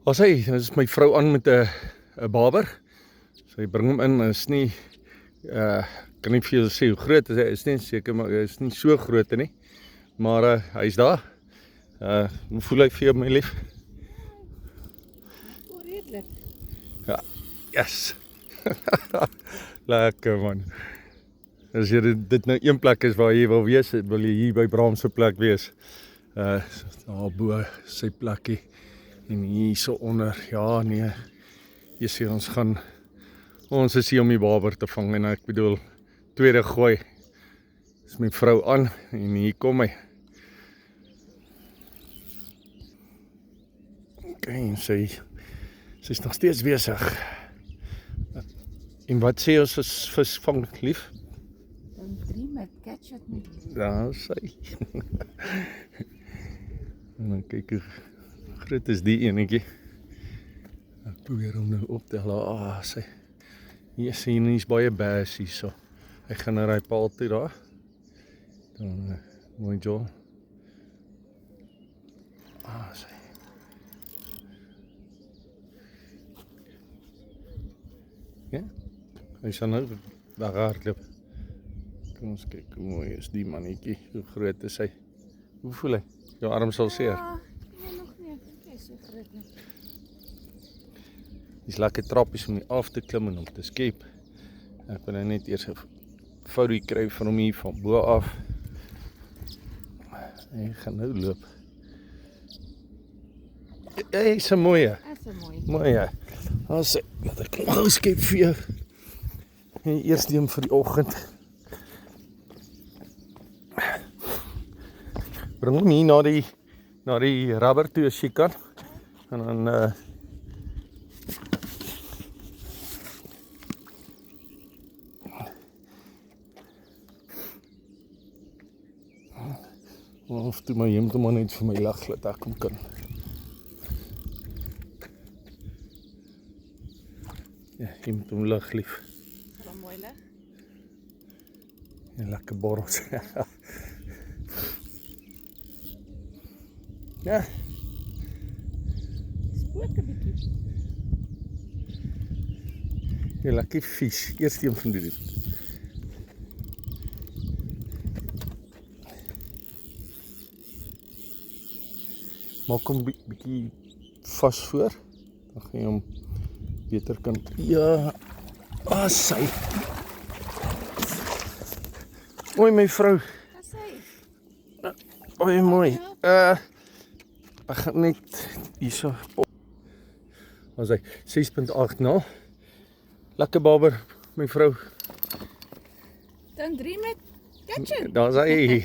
As hy, dit is my vrou aan met 'n baber. Sy bring hom in, is nie kan nie vir julle sê hoe groot is hy is nie, seker maar hy is nie so groot nie. Maar hy's daar. Hoe voel hy vir jou, my lief? Redelijk. Ja, yes. Lekker man. As jy dit nou een plek is waar jy wil wees, wil jy hier by Braam se plek wees. Daar bo sy plekkie. En hier so onder, ja nee, jy sê ons is hier om die baber te vang en ek bedoel, tweede gooi, is my vrou aan en hier kom hy. Ok, en sy's nog steeds besig. En wat sê ons is visvang lief? Dan 3 met catch it met. Daar is hy. En dan kyk hoe groot is die enetjie. Ek probeer hom nou optel. Hier sien hy's baie bass hier so. Hy gaan na daai paal toe daar. Dan mooi Joel. Sy. Ja. Hy sal nou daar hardloop. Kom ons kyk hoe mooi is die mannetjie. Hoe groot is hy? Hoe voel hy? Jou arm sal seer. Ja, nog nie. Hy is so groot nie. Dis lekker trappies om nie af te klim en om te skep. Ek wil nou net eers 'n foto kry van hom hier van bo af. Hy gaan nou loop. Hy is 'n mooie. Dis 'n mooi. Mooie. As laat ek gou skep vir jou. Die eerste een vir die oggend. Bring hom hier na die rubber toe as jy kan. En dan of toe my hemd maar net vir my lag laat ek kom kan. Ja, hemd om lag lief. Is dat mooi lig? En lekker borrels. Ja. Spook 'n bietjie. Ja, lekker vis. Eerste een van die. Maak hom bietjie vas voor. Dan gaan jy hom beter kan. Ja. Sy. Mooi my vrou. Dis hy. Baie mooi. Ek gaan net hierso. Ons hy 6.80. Lekker baber, my vrou. Dan 3 met catch it. Daar's hy.